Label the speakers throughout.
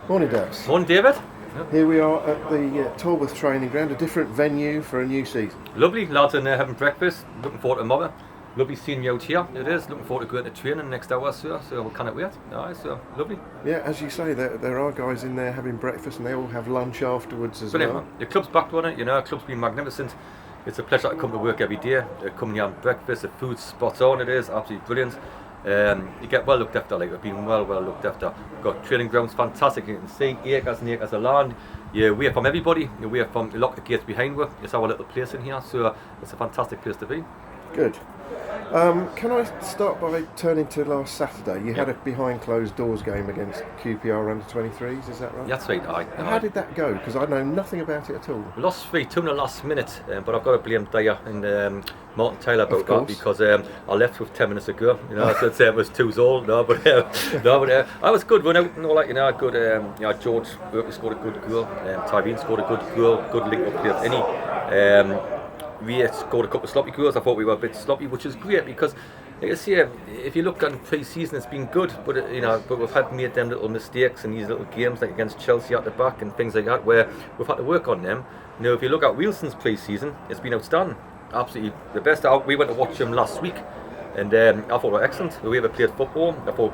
Speaker 1: Morning, Dowse.
Speaker 2: Morning, David.
Speaker 1: Here we are at the Tolworth training ground, a different venue for a new season.
Speaker 2: Lovely, lads in there having breakfast. Looking forward to tomorrow. Lovely seeing you out here. It is. Looking forward to going to training next hour, so we cannot wait. Aye, so lovely.
Speaker 1: Yeah, as you say, there are guys in there having breakfast, and they all have lunch afterwards as
Speaker 2: Brilliant,
Speaker 1: well.
Speaker 2: man. The club's back on it, the club's been magnificent. It's a pleasure to come to work every day. Coming here on breakfast, the food's spot on, it is absolutely brilliant. You get well looked after, like we've been well looked after. Got training grounds, fantastic. You can see acres and acres of land. You away from everybody. You're away from the lock the gates behind you. It's our little place in here, so it's a fantastic place to be.
Speaker 1: Good. Can I start by turning to last Saturday? You had a behind closed doors game against QPR under 23s, is that right?
Speaker 2: That's right. Aye.
Speaker 1: How did that go? Because I know nothing about it at all.
Speaker 2: We lost 3-2 in the last minute, but I've got to blame Dyer and Martin Taylor about that because I left with 10 minutes ago. So it was 2-2. I was good run out and all that. Good. George Burke scored a good goal. Tyreen scored a good goal. Good link up there. Any. We scored a couple of sloppy goals. I thought we were a bit sloppy, which is great because, like I say, if you look at pre-season, it's been good. But but we've had made them little mistakes in these little games, like against Chelsea at the back and things like that, where we've had to work on them. If you look at Wilson's pre-season, it's been outstanding. Absolutely the best. We went to watch him last week, and I thought they were excellent. We ever played football. I thought.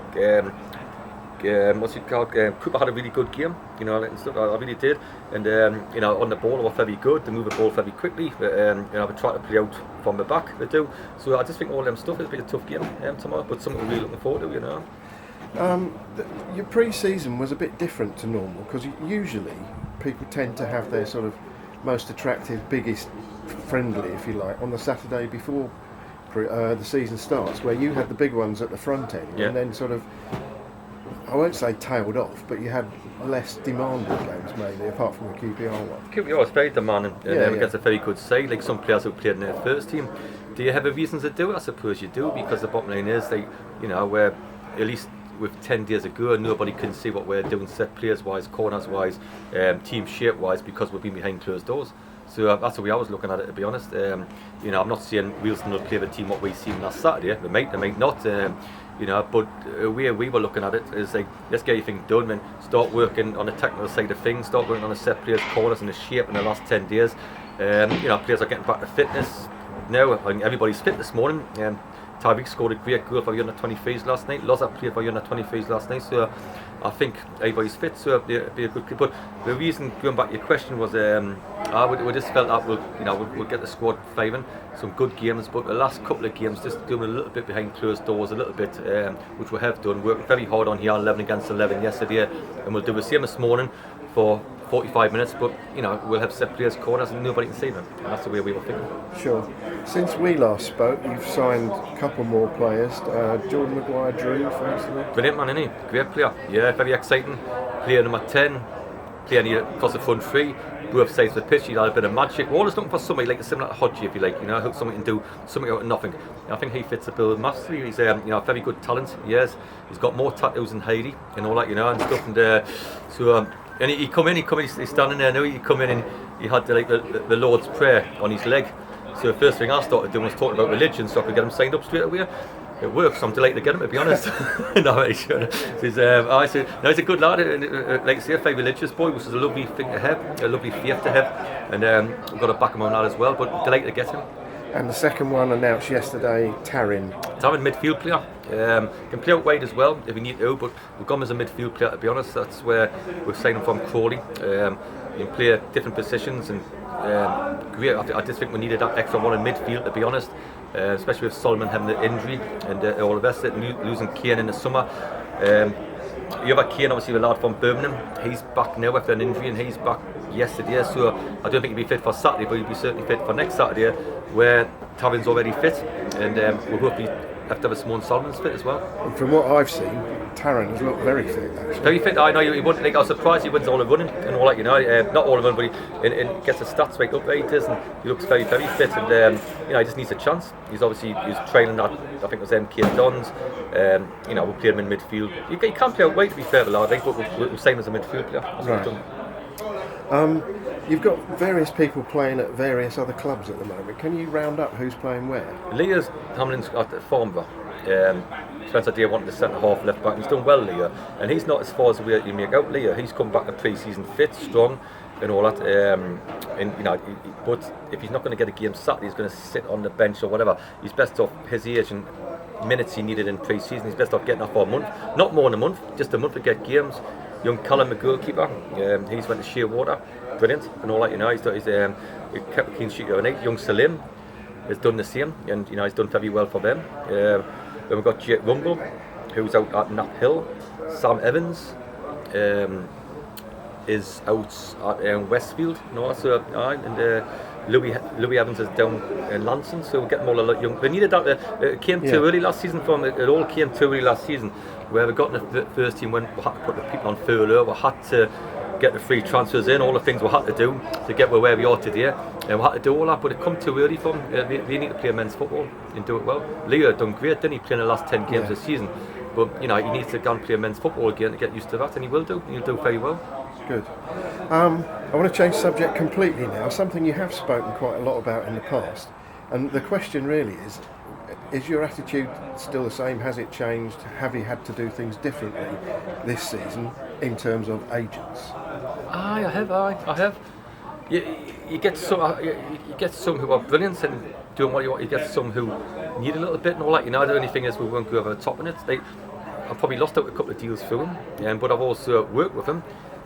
Speaker 2: What's it called? Cooper had a really good game, and stuff. I really did, and on the ball they were very good. They move the ball very quickly. We try to play out from the back. They do. So I just think all them stuff is a bit of a tough game tomorrow, but something we're really looking forward to.
Speaker 1: Your pre-season was a bit different to normal because usually people tend to have their sort of most attractive, biggest friendly, if you like, on the Saturday before the season starts, where you had the big ones at the front end, and then sort of. I won't say tailed off, but you had less demanding games mainly, apart from the QPR one.
Speaker 2: QPR is very demanding and against a very good side, like some players who played in their first team. Do you have a reason to do it? I suppose you do, because the bottom line is, where at least with 10 days ago, nobody can see what we're doing set players wise, corners wise, team shape wise, because we've been behind closed doors. So that's the way I was looking at it, to be honest. I'm not saying Wilson will play the team what we've seen last Saturday. They might not. But the way we were looking at it is like, let's get everything done and start working on the technical side of things, start working on the set players, corners and the shape in the last 10 days. Players are getting back to fitness now. I think everybody's fit this morning. Tariq scored a great goal for under 23s last night. Loza played for under 23s last night. So I think everybody's fit, so it'll be a good. But the reason, going back to your question, was we just felt that we'll get the squad firing, some good games. But the last couple of games, just doing a little bit behind closed doors, a little bit, which we have done. Working very hard on here, 11 against 11 yesterday, and we'll do the same this morning for 45 minutes, but we'll have set players, corners, and nobody can see them. And that's the way we were thinking.
Speaker 1: Sure. Since we last spoke, you've signed a couple more players. Jordan Maguire-Drew, for instance.
Speaker 2: Brilliant man, isn't he? Great player. Yeah, very exciting. Player number 10, player near across the front three, both sides of the pitch. He had a bit of magic. We're always looking for somebody like similar to Hodgie, if you like. Hope somebody can do something out of nothing. And I think he fits the bill massively. He's a very good talent. Yes, he's got more tattoos than Heidi and all that, and stuff. And he come in, he's standing there now, he come in and he had the Lord's Prayer on his leg. So the first thing I started doing was talking about religion, so I could get him signed up straight away. It works, so I'm delighted to get him, to be honest. He's a good lad, like I say, a very religious boy, which is a lovely thing to have, a lovely faith to have, and we've got to back him on that as well, but delighted to get him.
Speaker 1: And the second one announced yesterday, Tarin.
Speaker 2: Tarin, midfield player. Can play out wide as well if we need to, but we've got him as a midfield player, to be honest. That's where we've signed him from, Crawley. He can play at different positions, and great. I just think we needed that extra one in midfield, to be honest, especially with Solomon having the injury and all the rest of it, losing Kane in the summer. The other Kane, obviously the lad from Birmingham, he's back now after an injury, and he's back yesterday, so I don't think he'll be fit for Saturday, but he'll be certainly fit for next Saturday, where Tavin's already fit, and we'll hopefully have to have a Simone Solomon's fit as well.
Speaker 1: And from what I've seen, Taran has looked very fit, actually.
Speaker 2: Very fit. I know he wouldn't. I was surprised he wins all the running and all that. Not all of them, but he gets the stats right up. He does, and he looks very, very fit. And he just needs a chance. He's training that. I think it was MK Dons. We'll play him in midfield. He can't play out wide, to be fair, I think, but we'll sign him as a midfield player. That's what we've done.
Speaker 1: You've got various people playing at various other clubs at the moment. Can you round up who's playing where?
Speaker 2: Leah's Hamlin's at Farnborough. Spencer Day wanted to centre half, left back. He's done well, Leah, and he's not as far as the way you make out, Leah. He's come back to pre-season fit, strong, and all that. And but if he's not going to get a game Saturday, he's going to sit on the bench or whatever. He's best off his age and minutes he needed in pre-season. He's best off getting off for a month, not more than a month, just a month to get games. Young Callum, the goalkeeper, he's went to Shearwater, brilliant, and all that. He kept a clean sheet the other night. Young Salim has done the same, and he's done very well for them. Then we've got Jake Rumble, who's out at Knapp Hill. Sam Evans is out at Westfield, and Louis Evans is down in Lansing, so we're getting all a lot young. They needed that. It came too early last season. It all came too early last season, where we got in the first team when we had to put the people on furlough. We had to get the free transfers in, all the things we had to do to get where we are today, and we had to do all that. But it come too early for them. They need to play men's football and do it well. Leo done great, didn't he? Playing the last 10 games this season, but he needs to go and play men's football again to get used to that, and he will do. He'll do very well.
Speaker 1: Good. I want to change subject completely now. Something you have spoken quite a lot about in the past, and the question really is your attitude still the same? Has it changed? Have you had to do things differently this season in terms of agents?
Speaker 2: I have. You get some who are brilliant and doing what you want. You get some who need a little bit and all that. The only thing is we won't go over the top in it. I've probably lost out a couple of deals through him, but I've also worked with him.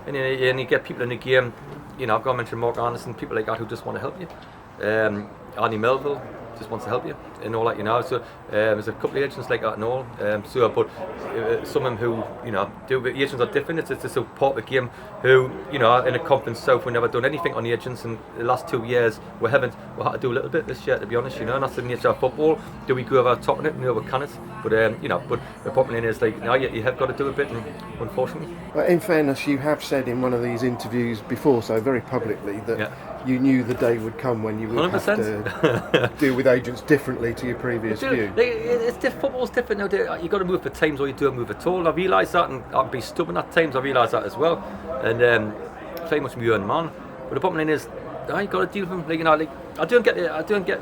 Speaker 2: And you get people in the game, I've got to mention Mark Anderson, people like that who just want to help you. Arnie Melville just wants to help you and all that, So there's a couple of agents like that and all. But some of them who, do agents are different. It's just a part of the game who, in a conference south, we've never done anything on the agents, and the last 2 years we had to do a little bit this year, to be honest, and that's the nature of football. Do we go over the top of it? No, we can't. But but the bottom line is you have got to do a bit, and unfortunately.
Speaker 1: Well, in fairness, you have said in one of these interviews before, so very publicly, that you knew the day would come when you would 100%. Have to deal with agents differently to your previous view.
Speaker 2: Football's different now. You've got to move for times, or you don't move at all. I realise that, and I'd be stubborn at times. I realise that as well, and very much my own man. But the bottom line is, you've got to deal with them. I don't get.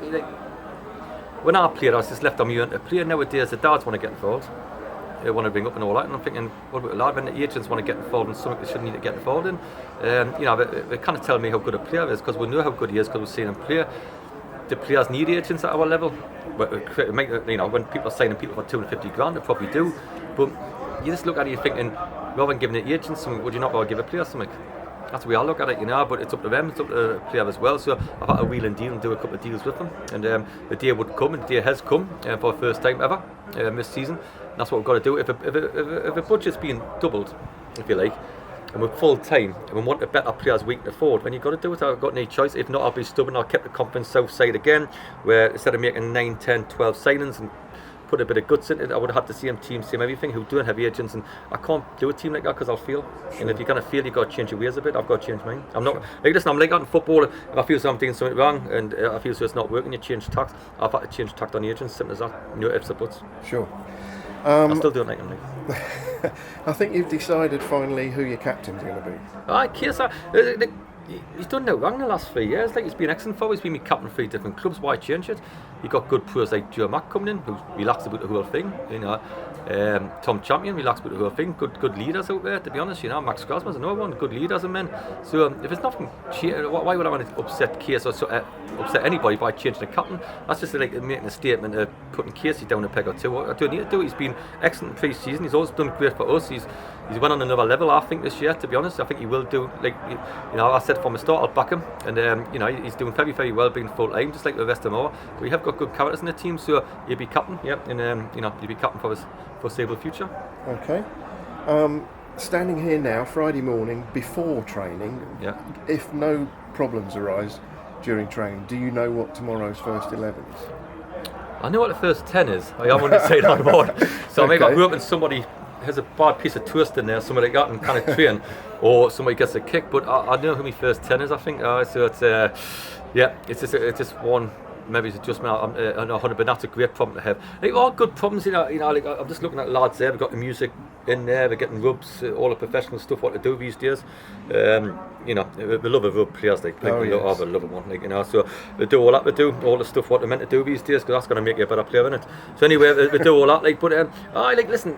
Speaker 2: When I played, I was just left on my own to play. Nowadays, the dads want to get involved. They want to bring up and all that, and I'm thinking, what about the lad? When the agents want to get involved in something they shouldn't need to get involved in, they kind of tell me how good a player is, because we know how good he is because we've seen him play. The players need agents at our level. When people are signing people for 250 grand, they probably do. But you just look at it, you're thinking, rather than giving the agents something, would you not rather give a player something? That's the way I look at it, but it's up to them, it's up to the player as well. So I've had to wheel and deal and do a couple of deals with them, and the day would come, and the day has come for the first time ever this season. And that's what we've got to do. If a budget's being doubled, if you like, and we're full time, and we want a better players we can afford, then you've got to do it. I've got no choice. If not, I'll be stubborn. I'll keep the conference south side again, where instead of making 9, 10, 12 signings and put a bit of guts in it, I would have had the same team, same everything, who don't have agents, and I can't do a team like that because I'll fail. Sure. And if you're going to fail, you've got to change your ways a bit. I've got to change mine. I'm not I'm like that in football. If I feel I'm doing something wrong and I feel so it's not working, you change tact. I've had to change tact on the agents, simple as that. No ifs or buts.
Speaker 1: Sure.
Speaker 2: I still don't like them.
Speaker 1: I think you've decided finally who your captain's going to be.
Speaker 2: Keir, he's done no wrong in the last 3 years. He's been excellent for. He's been my captain for 3 different clubs. Why change it? You got good players like Joe Mack coming in, who relaxed about the whole thing. Tom Champion relaxed about the whole thing. Good leaders out there, to be honest. Max Crosman's another one. Good leaders and men. So if it's nothing, why would I want to upset Keir or upset anybody by changing the captain? That's just like making a statement of putting Casey down a peg or two. What I don't need to do. He's been excellent pre-season. He's always done great for us. He's went on another level, I think, this year, to be honest. I think he will do, I said from the start, I'll back him. And, he's doing very, very well being full-time, just like the rest of them are. We have got good characters in the team, so he'll be captain, and, he'll be captain for his foreseeable future.
Speaker 1: Okay. Standing here now, Friday morning, before training, if no problems arise during training, do you know what tomorrow's first 11 is?
Speaker 2: I know what the first 10 is. I wouldn't say that more. So maybe I'm hoping somebody has a bad piece of toast in there, somebody got and kind of train, or somebody gets a kick. But I know who my first 10 is. I think so. It's it's just one maybe it's adjustment. I know 100, but that's a great problem to have. Like, all good problems, like I'm just looking at lads there. We've got the music in there. We're getting rubs, all the professional stuff. What to do these days, we love a rub players like we love one, like So we do all that. We do all the stuff what they're meant to do these days, because that's going to make you a better player, isn't it? So anyway, we do all that. Like, but listen.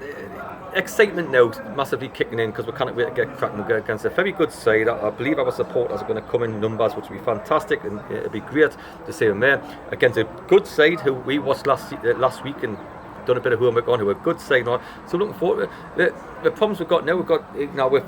Speaker 2: Excitement now massively kicking in, because we can't wait to get cracking against a very good side. I believe our supporters are going to come in numbers, which will be fantastic, and it'll be great to see them there against a good side who we watched last week and done a bit of homework on, who are a good side now. So looking forward to the problems we've got now. We've got with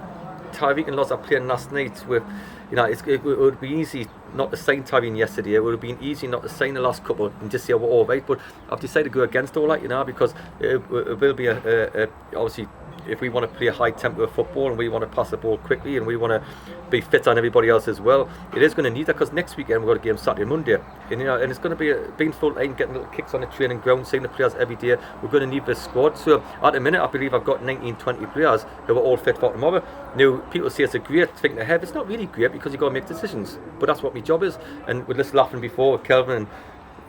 Speaker 2: Tyreek and Loz are playing last night with. It would be easy not to sign Tyreek yesterday. It would have been easy not to sign the last couple and just say we're all right. But I've decided to go against all that, because it will be obviously, if we want to play a high tempo of football and we want to pass the ball quickly and we want to be fit on everybody else as well, it is going to need that, because next weekend we've got a game Saturday and Monday, and it's going to be being full time, getting little kicks on the training ground, seeing the players every day. We're going to need this squad. So at the minute I believe I've got 19-20 players who are all fit for tomorrow. Now people say it's a great thing to have. It's not really great, because you've got to make decisions, but that's what my job is. And we're just laughing before with Kelvin and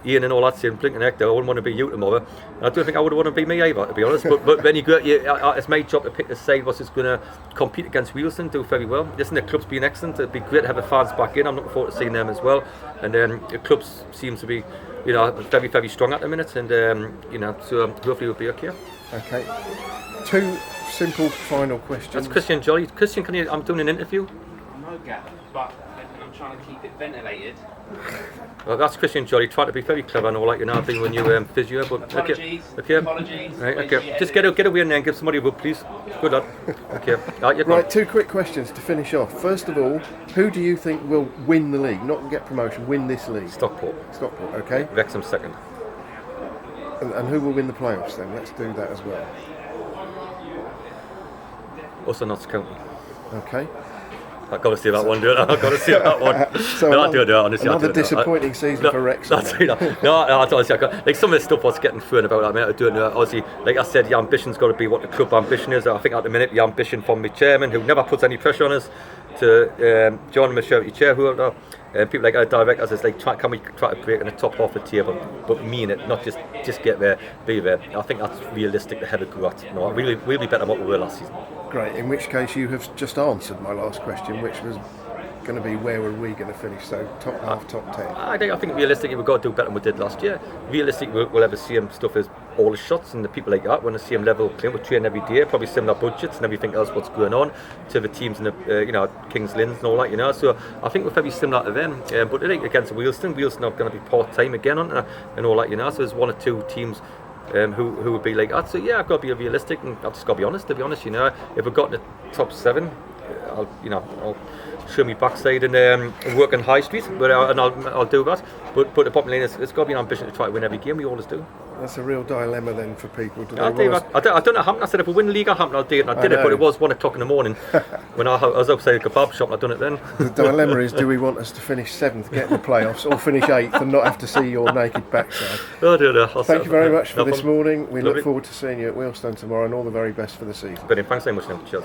Speaker 2: Ian and all that, saying blinking heck, I wouldn't want to be you tomorrow. And I don't think I would want to be me either, to be honest. But when you go, it's my job to pick the side what's going to compete against Wealdstone, do very well. Listen, the club's been excellent. It'd be great to have the fans back in. I'm looking forward to seeing them as well. And the club seems to be, very, very strong at the minute. And so hopefully we'll be okay.
Speaker 1: Okay. 2 simple final questions.
Speaker 2: That's Christian Jolly. Christian, I'm doing an interview.
Speaker 3: No gap, but I'm trying to keep it ventilated.
Speaker 2: Well, that's Christian Jolly, trying to be very clever and all that, I've been when you physio, but
Speaker 3: apologies.
Speaker 2: Right, okay. Just get away in there and give somebody a rub, please. Good lad. Okay.
Speaker 1: Right, 2 quick questions to finish off. First of all, who do you think will win the league? Not get promotion, win this league.
Speaker 2: Stockport,
Speaker 1: okay.
Speaker 2: Wrexham second.
Speaker 1: And who will win the playoffs then? Let's do that as well.
Speaker 2: Also Notts County.
Speaker 1: Okay.
Speaker 2: I've got to see that one, dude. I've got to see that one.
Speaker 1: So
Speaker 2: no, I do it, honestly.
Speaker 1: Another disappointing season for Wrexham.
Speaker 2: Honestly, like some of the stuff what's getting thrown about, I do it. Obviously, like I said, the ambition's got to be what the club ambition is. I think at the minute, the ambition from the chairman, who never puts any pressure on us, to John Michelle, chairholder, people like our directors, is like, can we try to break in the top half of the table, but mean it, not just get there, be there. I think that's realistic to have a go at. We'll be better than what we were last season.
Speaker 1: Great, in which case you have just answered my last question, which was going to be where were we going to finish, so top half, top 10.
Speaker 2: I think realistically we've got to do better than we did last year. Realistically we'll have the same stuff as all the shots and the people like that, we're on the same level playing, we train every day, probably similar budgets and everything else what's going on to the teams in the Kings Lynn's and all that, so I think we're very similar to them, but against Wealdstone are going to be part-time again and all that, so there's 1 or 2 teams who would be like that. So yeah, I've got to be realistic, and I've just got to be honest. To be honest, if we've got in the top 7, I'll show me backside and work on High Street, and I'll do that. But the bottom line is, it's got to be an ambition to try to win every game. We always do.
Speaker 1: That's a real dilemma then for people.
Speaker 2: I don't know how happened. I said if we win the league, I'll happen. I'll do it. And I did it, but it was 1 o'clock in the morning when I was outside a kebab shop. And I done it then.
Speaker 1: The dilemma is: do we want us to finish 7th, get in the playoffs, or finish 8th and not have to see your naked backside? Thank you very much for this morning. We look forward to seeing you at Wealdstone tomorrow, and all the very best for the season.
Speaker 2: Brilliant. Thanks so much. Now. Cheers.